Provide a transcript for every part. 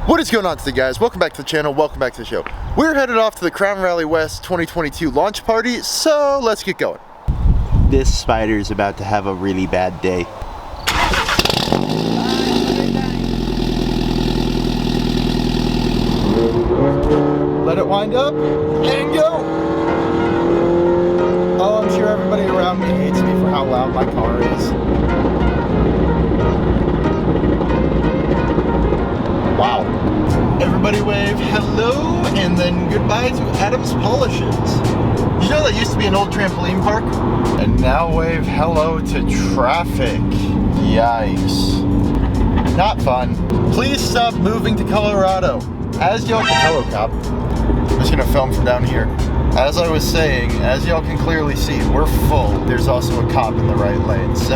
What is going on today, guys? Welcome back to the channel, welcome back to the show. We're headed off to the Crown Rally West 2022 launch party, so let's get going. This spider is about to have a really bad day. Let it wind up, and go! Oh, I'm sure everybody around me hates me for how loud my car is. Wow. Everybody wave hello and then goodbye to Adam's Polishes. You know that used to be an old trampoline park? And now wave hello to traffic. Yikes. Not fun. Please stop moving to Colorado. As y'all can, hello cop. I'm just gonna film from down here. As I was saying, as y'all can clearly see, we're full. There's also a cop in the right lane, so,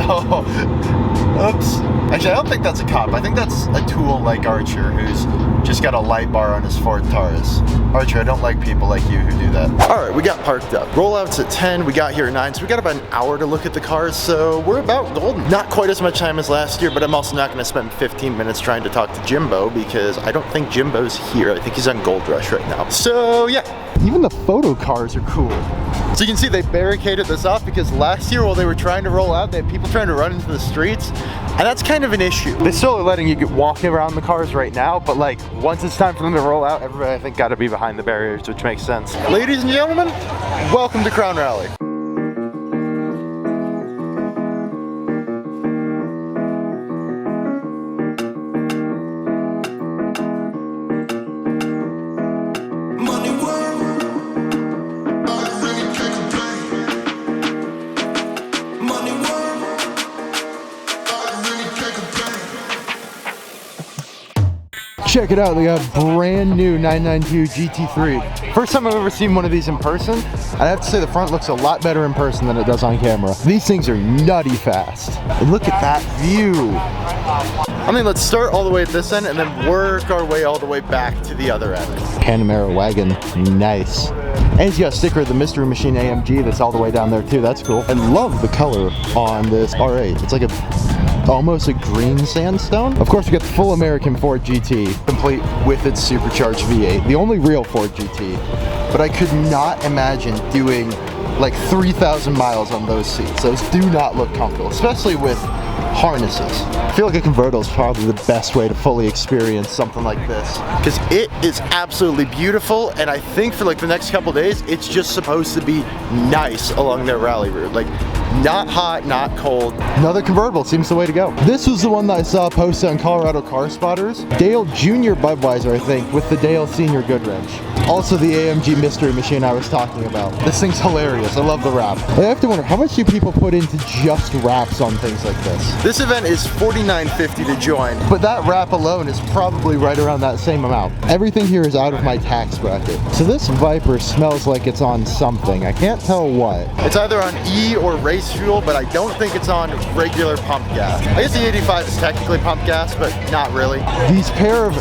oops. Actually, I don't think that's a cop. I think that's a tool like Archer, who's just got a light bar on his Ford Taurus. Archer, I don't like people like you who do that. All right, we got parked up. Rollout's at 10, we got here at 9, so we got about an hour to look at the cars, so we're about golden. Not quite as much time as last year, but I'm also not gonna spend 15 minutes trying to talk to Jimbo because I don't think Jimbo's here. I think he's on Gold Rush right now. So yeah, even the photo cars are cool. So you can see they barricaded this off because last year while they were trying to roll out, they had people trying to run into the streets, and that's kind of an issue. They still are letting you get walking around the cars right now, but like once it's time for them to roll out, everybody I think got to be behind the barriers, which makes sense. Ladies and gentlemen, welcome to Crown Rally. Check it out, they got a brand new 992 GT3. First time I've ever seen one of these in person. I'd have to say the front looks a lot better in person than it does on camera. These things are nutty fast. And look at that view. I mean, let's start all the way at this end and then work our way all the way back to the other end. Panamera wagon, nice. And he's got a sticker of the Mystery Machine AMG that's all the way down there too, that's cool. And love the color on this R8. It's like almost a green sandstone. Of course, we got the full American Ford GT, complete with its supercharged V8, the only real Ford GT. But I could not imagine doing like 3,000 miles on those seats. Those do not look comfortable, especially with harnesses. I feel like a convertible is probably the best way to fully experience something like this because it is absolutely beautiful, and I think for like the next couple days it's just supposed to be nice along their rally route, like not hot, not cold. Another convertible seems the way to go. This was the one that I saw posted on Colorado Car Spotters. Dale Jr. Budweiser, I think, with the Dale Senior Goodwrench. Also the AMG Mystery Machine I was talking about. This thing's hilarious. I love the wrap. I have to wonder, how much do people put into just wraps on things like this? This event is $49.50 to join, but that wrap alone is probably right around that same amount. Everything here is out of my tax bracket. So this Viper smells like it's on something. I can't tell what. It's either on E or race fuel, but I don't think it's on regular pump gas. I guess the 85 is technically pump gas, but not really. These pair of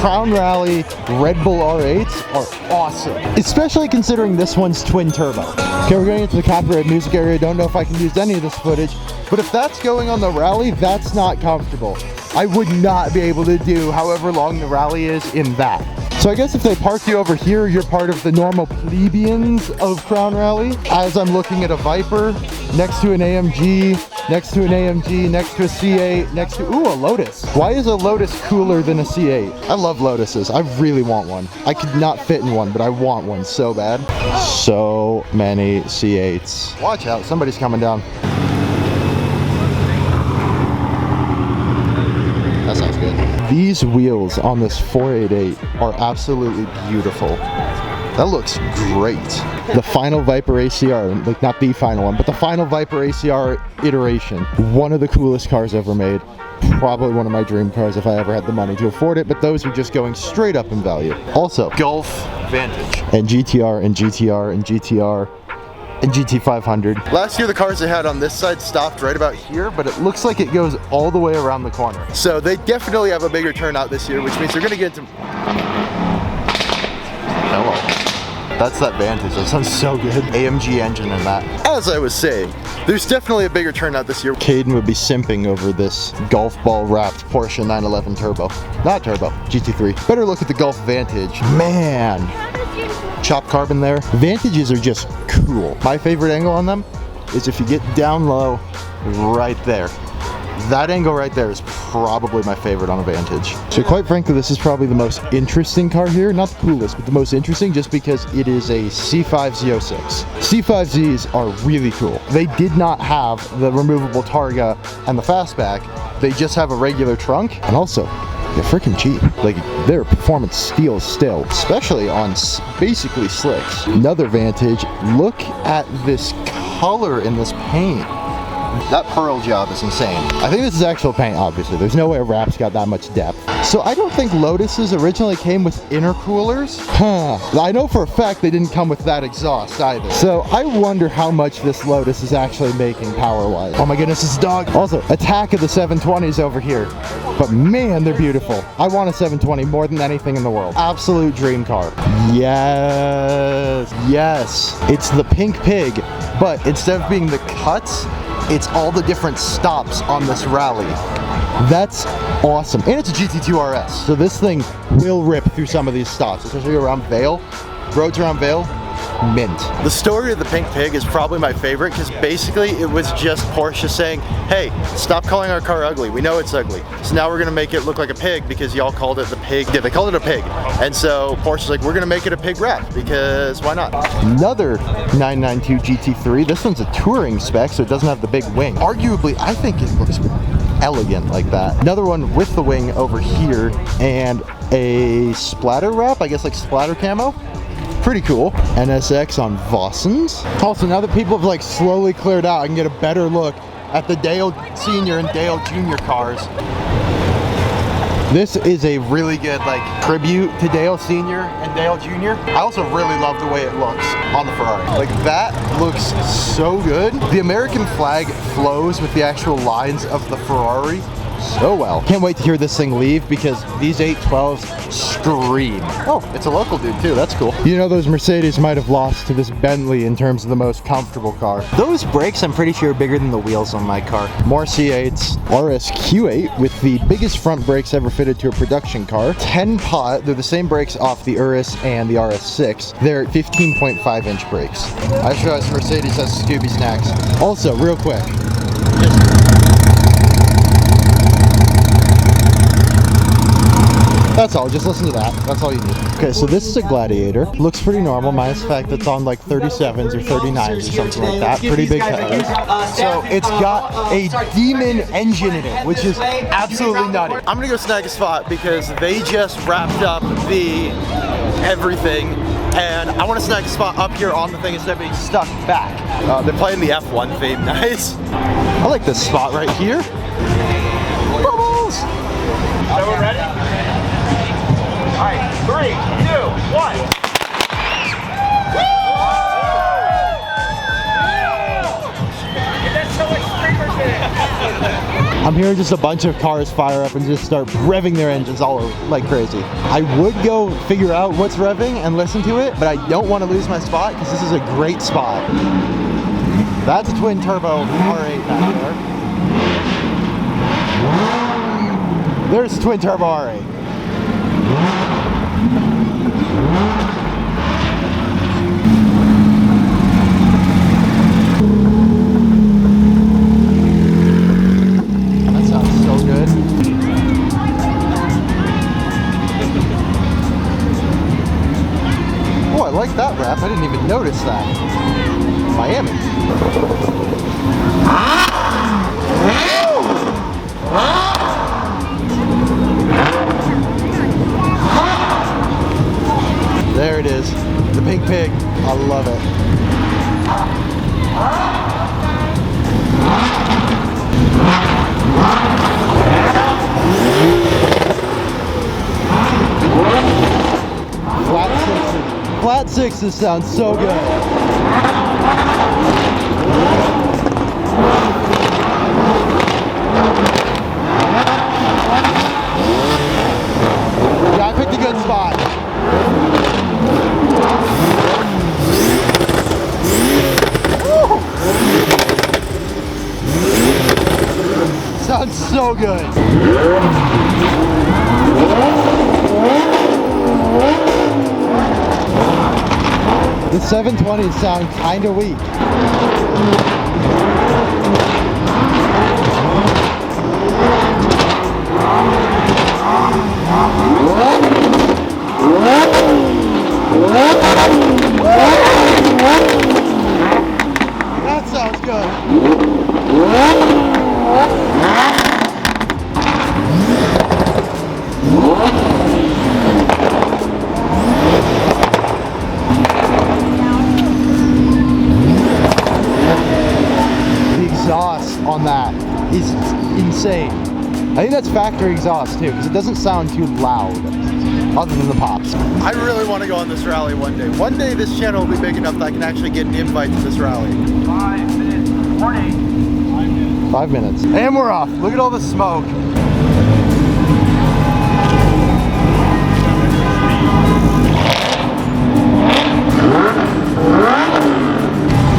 Crown Rally Red Bull R8s are awesome, especially considering this one's twin turbo. Okay, we're going into the copyright music area. Don't know if I can use any of this footage, but if that's going on the rally, that's not comfortable. I would not be able to do however long the rally is in that. So I guess if they park you over here, you're part of the normal plebeians of Crown Rally. As I'm looking at a Viper, next to an AMG, next to an AMG, next to a C8, next to, ooh, a Lotus. Why is a Lotus cooler than a C8? I love Lotuses. I really want one. I could not fit in one, but I want one so bad. So many C8s. Watch out, somebody's coming down. That sounds good. These wheels on this 488 are absolutely beautiful. That looks great. The final Viper ACR, like not the final one, but the final Viper ACR iteration. One of the coolest cars ever made. Probably one of my dream cars if I ever had the money to afford it, but those are just going straight up in value. Also, Golf Vantage. And GTR and GTR and GTR. And GT500. Last year the cars they had on this side stopped right about here, but it looks like it goes all the way around the corner. So they definitely have a bigger turnout this year, which means they're gonna get into... Hello. That's that Vantage. That sounds so good. AMG engine in that. As I was saying, there's definitely a bigger turnout this year. Caden would be simping over this golf ball wrapped Porsche 911 Turbo. Not Turbo, GT3. Better look at the Golf Vantage. Man. Chopped carbon there. Vantages are just cool. My favorite angle on them is if you get down low right there. That angle right there is probably my favorite on a Vantage. So quite frankly, this is probably the most interesting car here. Not the coolest, but the most interesting just because it is a C5 Z06. C5Zs are really cool. They did not have the removable Targa and the fastback. They just have a regular trunk, and also they're freaking cheap. Like, they're performance steals still, especially on basically slicks. Another Vantage. Look at this color in this paint. That pearl job is insane. I think this is actual paint, obviously. There's no way a wrap's got that much depth. So I don't think Lotuses originally came with intercoolers. I know for a fact they didn't come with that exhaust either. So I wonder how much this Lotus is actually making power-wise. Oh my goodness, this dog. Also, attack of the 720s over here. But man, they're beautiful. I want a 720 more than anything in the world. Absolute dream car. Yes, yes. It's the pink pig, but instead of being the cuts, it's all the different stops on this rally. That's awesome. And it's a GT2 RS, so this thing will rip through some of these stops, especially around Vale. Roads around Vale, mint. The story of the pink pig is probably my favorite because basically it was just Porsche saying, hey, stop calling our car ugly. We know it's ugly. So now we're gonna make it look like a pig because y'all called it the pig. Yeah, they called it a pig. And so Porsche's like, we're gonna make it a pig wrap because why not? Another 992 GT3. This one's a touring spec, so it doesn't have the big wing. Arguably, I think it looks elegant like that. Another one with the wing over here and a splatter wrap, I guess like splatter camo. Pretty cool. NSX on Vossens. Also, now that people have like slowly cleared out, I can get a better look at the Dale Senior and Dale Junior cars. This is a really good like tribute to Dale Senior and Dale Junior. I also really love the way it looks on the Ferrari. Like, that looks so good. The American flag flows with the actual lines of the Ferrari so well. Can't wait to hear this thing leave because these 812s scream. Oh, it's a local dude too, that's cool. You know, those Mercedes might have lost to this Bentley in terms of the most comfortable car. Those brakes, I'm pretty sure, are bigger than the wheels on my car. More C8s. RS Q8 with the biggest front brakes ever fitted to a production car. 10 pot, they're the same brakes off the Urus and the RS6. They're 15.5 inch brakes. I just realized Mercedes has Scooby snacks. Also, real quick, that's all, just listen to that. That's all you need. Okay, so this is a Gladiator. Looks pretty normal, minus the fact that it's on like 37s or 39s or something like that. Pretty big tires. So it's got a demon engine in it, which is absolutely nutty. I'm gonna go snag a spot because they just wrapped up the everything. And I want to snag a spot up here on the thing instead of being stuck back. They're playing the F1 theme, nice. I like this spot right here. Bubbles! So we're ready? All right, 3, 2, 1. I'm hearing just a bunch of cars fire up and just start revving their engines all over like crazy. I would go figure out what's revving and listen to it, but I don't want to lose my spot because this is a great spot. That's a twin turbo R8 back there. There's a twin turbo R8. That sounds so good. Oh, I like that wrap. I didn't even notice that. Miami. There it is, the pink pig. I love it. Flat sixes sound so good. Yeah, I picked a good spot. sounds so good. The 720s sound kind of weak. That sounds good. The exhaust on that is insane. I think that's factory exhaust too, because it doesn't sound too loud, other than the pops. I really want to go on this rally one day. One day this channel will be big enough that I can actually get an invite to this rally. 5 minutes. Warning. 5 minutes. 5 minutes. And we're off. Look at all the smoke.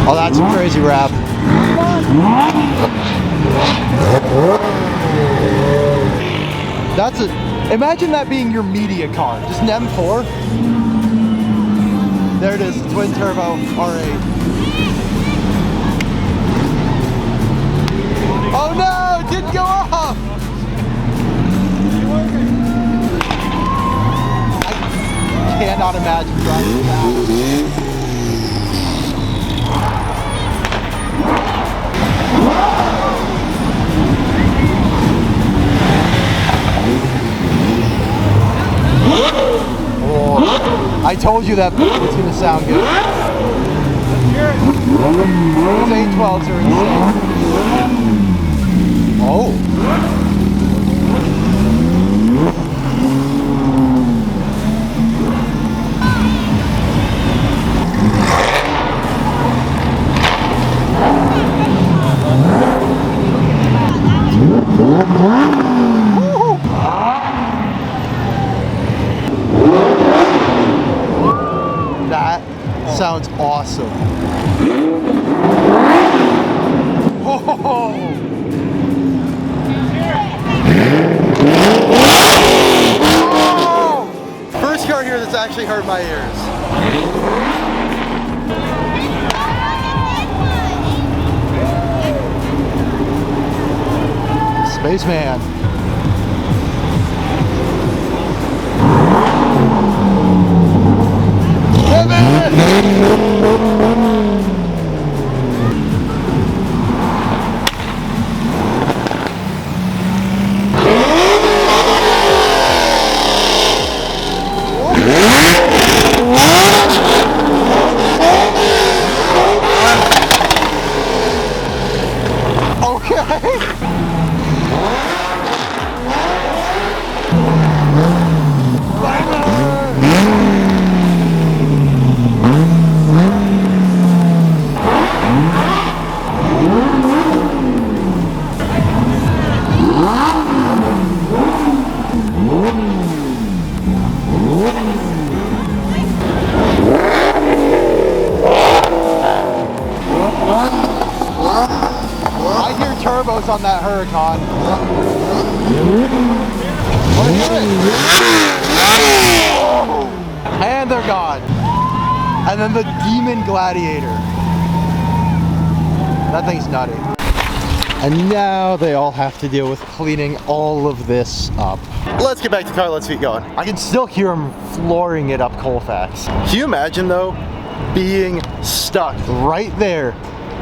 Oh, that's some crazy rap. That's a, imagine that being your media card, just an M4. There it is, twin turbo R8. Oh no, it didn't go off! I cannot imagine driving that. Oh, I told you that it's gonna sound good. Those 812s are insane. Oh. That sounds awesome. Oh. First car here that's actually hurt my ears. Spaceman. I hear turbos on that Huracan. And they're gone. And then the Demon Gladiator. That thing's nutty. And now they all have to deal with cleaning all of this up. Let's get back to the car, let's get going. I can still hear them flooring it up Colfax. Can you imagine though, being stuck right there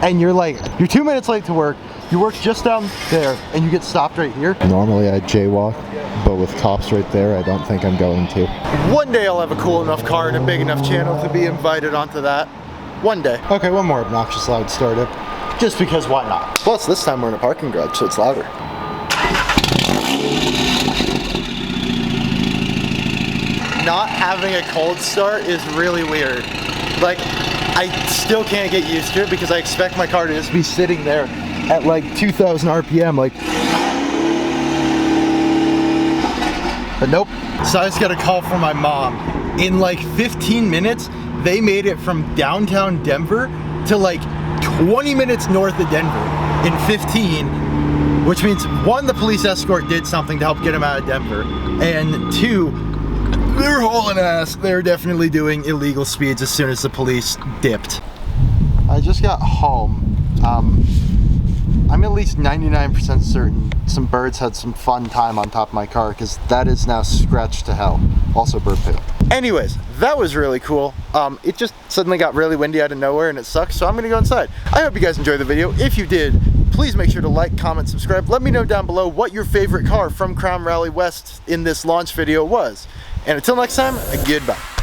and you're 2 minutes late to work, you work just down there and you get stopped right here? Normally I jaywalk, but with cops right there, I don't think I'm going to. One day I'll have a cool enough car and a big enough channel to be invited onto that. One day. Okay, one more obnoxious loud startup. Just because why not? Plus this time we're in a parking garage, so it's louder. Not having a cold start is really weird. Like, I still can't get used to it because I expect my car to just be sitting there at like 2,000 RPM, like. But nope. So I just got a call from my mom. In like 15 minutes, they made it from downtown Denver to like 20 minutes north of Denver in 15 which means one, the police escort did something to help get him out of Denver, and two, they're hauling ass. They're definitely doing illegal speeds as soon as the police dipped. I just got home. I'm at least 99% certain some birds had some fun time on top of my car, because that is now scratched to hell. Also bird poo. Anyways, that was really cool. It just suddenly got really windy out of nowhere and it sucks, so I'm gonna go inside. I hope you guys enjoyed the video. If you did, please make sure to like, comment, subscribe. Let me know down below what your favorite car from Crown Rally West in this launch video was. And until next time, goodbye.